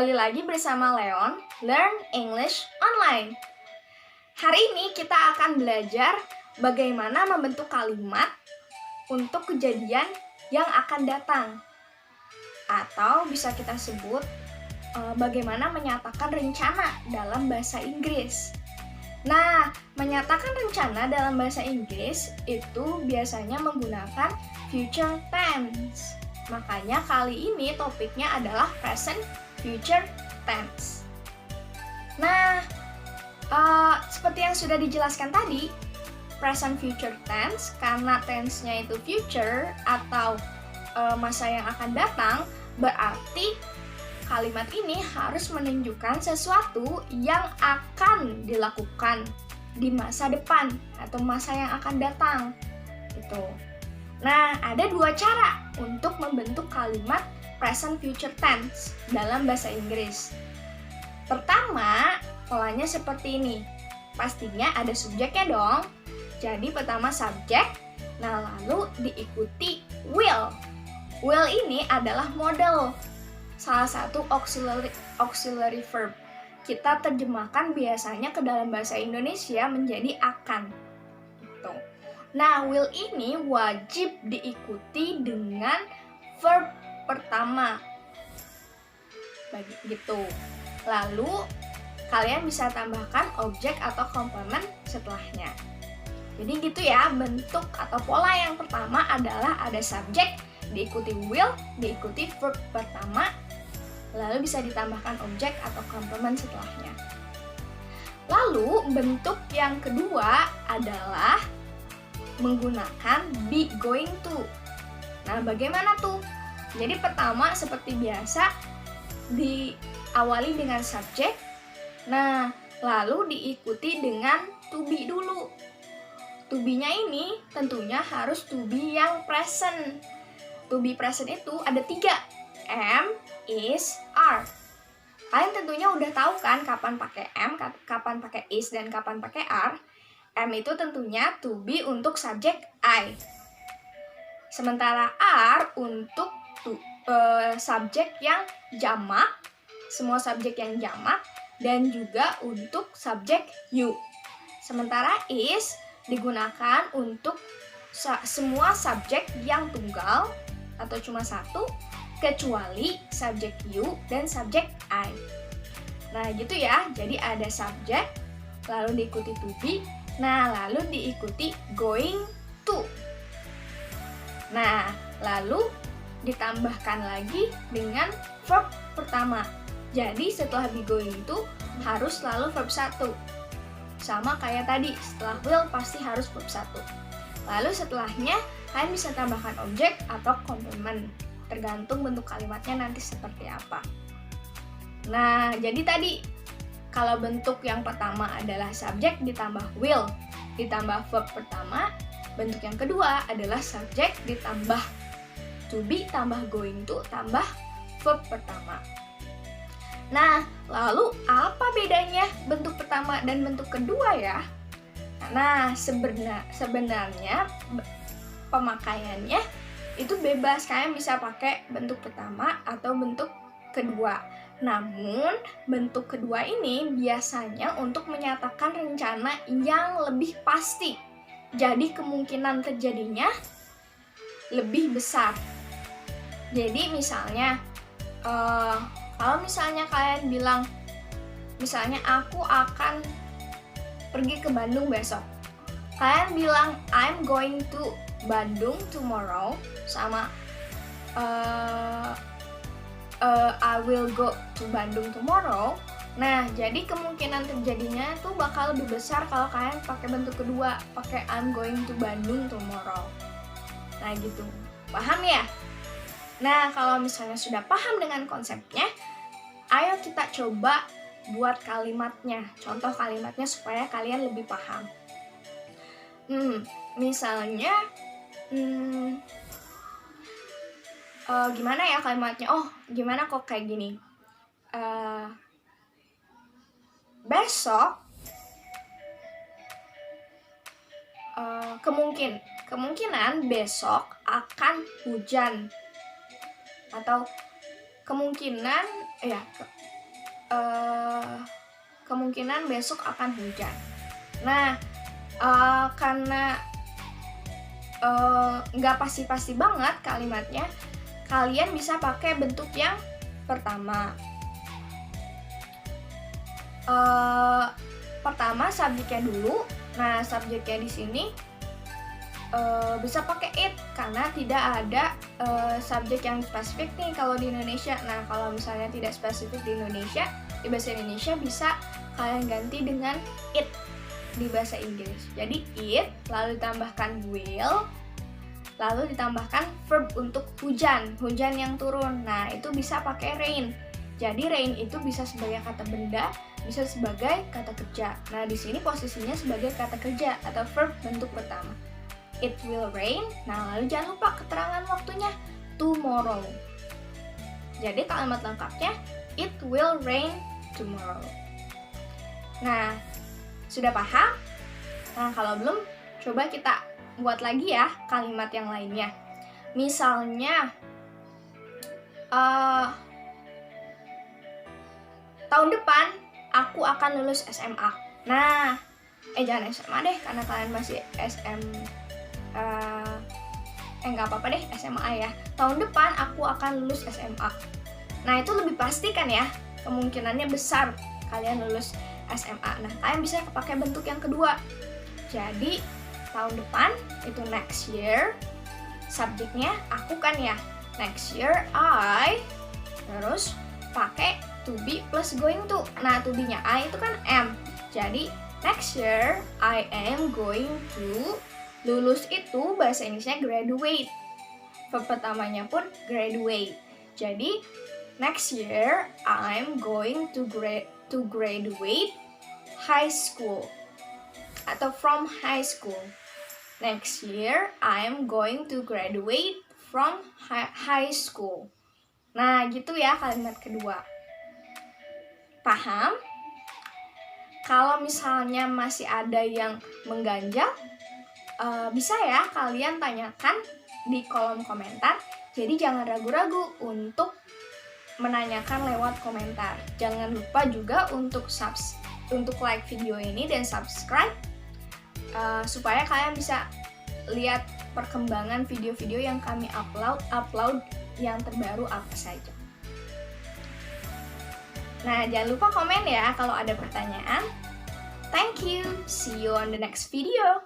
Kembali lagi bersama Leon, Learn English Online. Hari ini kita akan belajar bagaimana membentuk kalimat untuk kejadian yang akan datang. Atau bisa kita sebut bagaimana menyatakan rencana dalam bahasa Inggris. Nah, menyatakan rencana dalam bahasa Inggris itu biasanya menggunakan future tense. Makanya kali ini topiknya adalah present future tense. Nah, seperti yang sudah dijelaskan tadi, present future tense karena tense-nya itu future atau masa yang akan datang, berarti kalimat ini harus menunjukkan sesuatu yang akan dilakukan di masa depan atau masa yang akan datang. Gitu. Nah, ada dua cara untuk membentuk kalimat present future tense dalam bahasa Inggris. Pertama, polanya seperti ini. Pastinya ada subjeknya dong. Jadi pertama subjek, nah lalu diikuti will. Will ini adalah model, salah satu auxiliary verb. Kita terjemahkan biasanya ke dalam bahasa Indonesia menjadi akan. Gitu. Nah, will ini wajib diikuti dengan verb pertama. Begitu. Lalu, kalian bisa tambahkan objek atau komplement setelahnya. Jadi gitu ya, bentuk atau pola yang pertama adalah ada subjek, diikuti will, diikuti verb pertama, lalu bisa ditambahkan objek atau komplement setelahnya. Lalu, bentuk yang kedua adalah menggunakan be going to. Nah, bagaimana tuh? Jadi pertama seperti biasa diawali dengan subjek. Nah, lalu diikuti dengan to be dulu. To be-nya ini tentunya harus to be yang present. To be present itu ada 3. Am, is, are. Kalian tentunya udah tahu kan kapan pakai am, kapan pakai is, dan kapan pakai are. Am itu tentunya to be untuk subjek I. Sementara are untuk subjek yang jamak, semua subjek yang jamak, dan juga untuk subjek you. Sementara is digunakan untuk semua subjek yang tunggal atau cuma satu, kecuali subjek you dan subjek I. Nah gitu ya, jadi ada subjek, lalu diikuti to be, nah lalu diikuti going to. Nah lalu ditambahkan lagi dengan verb pertama. Jadi setelah be going to harus selalu verb 1. Sama kayak tadi, setelah will pasti harus verb 1. Lalu setelahnya kalian bisa tambahkan objek atau komplement, tergantung bentuk kalimatnya nanti seperti apa. Nah, jadi tadi kalau bentuk yang pertama adalah subjek ditambah will ditambah verb pertama, bentuk yang kedua adalah subjek ditambah to be tambah going to tambah verb pertama. Nah, lalu apa bedanya bentuk pertama dan bentuk kedua ya? Nah, sebenarnya pemakaiannya itu bebas, kalian bisa pakai bentuk pertama atau bentuk kedua. Namun, bentuk kedua ini biasanya untuk menyatakan rencana yang lebih pasti. Jadi, kemungkinan terjadinya lebih besar. Jadi, misalnya, kalau misalnya kalian bilang, misalnya aku akan pergi ke Bandung besok. Kalian bilang, I'm going to Bandung tomorrow, sama I will go to Bandung tomorrow. Nah, jadi kemungkinan terjadinya itu bakal lebih besar kalau kalian pakai bentuk kedua, pakai I'm going to Bandung tomorrow. Nah, gitu. Paham ya? Nah, kalau misalnya sudah paham dengan konsepnya, ayo kita coba buat kalimatnya, contoh kalimatnya supaya kalian lebih paham. Misalnya, gimana ya kalimatnya? Oh, gimana kok kayak gini? Besok, kemungkinan besok akan hujan, atau kemungkinan kemungkinan besok akan hujan. Nah, karena nggak pasti-pasti banget kalimatnya, kalian bisa pakai bentuk yang pertama. Pertama subjeknya dulu. Nah, subjeknya di sini bisa pakai it karena tidak ada subjek yang spesifik nih kalau di Indonesia. Nah, kalau misalnya tidak spesifik di Indonesia, di bahasa Indonesia bisa kalian ganti dengan it di bahasa Inggris. Jadi it, lalu ditambahkan will, lalu ditambahkan verb untuk hujan yang turun. Nah, itu bisa pakai rain. Jadi rain itu bisa sebagai kata benda, bisa sebagai kata kerja. Nah, di sini posisinya sebagai kata kerja atau verb bentuk pertama. It will rain. Nah, lalu jangan lupa keterangan waktunya, tomorrow. Jadi kalimat lengkapnya, it will rain tomorrow. Nah, sudah paham? Nah, kalau belum, coba kita buat lagi ya kalimat yang lainnya. Misalnya, tahun depan aku akan lulus SMA. Nah, jangan SMA deh, karena kalian masih nggak apa-apa deh, SMA ya. Tahun depan aku akan lulus SMA. Nah, itu lebih pasti kan ya, kemungkinannya besar kalian lulus SMA. Nah, kalian bisa pakai bentuk yang kedua. Jadi, tahun depan itu next year. Subjeknya aku kan ya, next year I. Terus pakai to be plus going to. Nah, to be-nya I itu kan am. Jadi, next year I am going to. Lulus itu bahasa Inggrisnya graduate. Verb pertamanya pun graduate. Jadi, next year I'm going to graduate high school atau from high school. Next year I'm going to graduate from high school. Nah, gitu ya kalimat kedua. Paham? Kalau misalnya masih ada yang mengganjal, bisa ya kalian tanyakan di kolom komentar. Jadi jangan ragu-ragu untuk menanyakan lewat komentar. Jangan lupa juga untuk like video ini dan subscribe supaya kalian bisa lihat perkembangan video-video yang kami upload yang terbaru apa saja. Nah, jangan lupa komen ya kalau ada pertanyaan. Thank you. See you on the next video.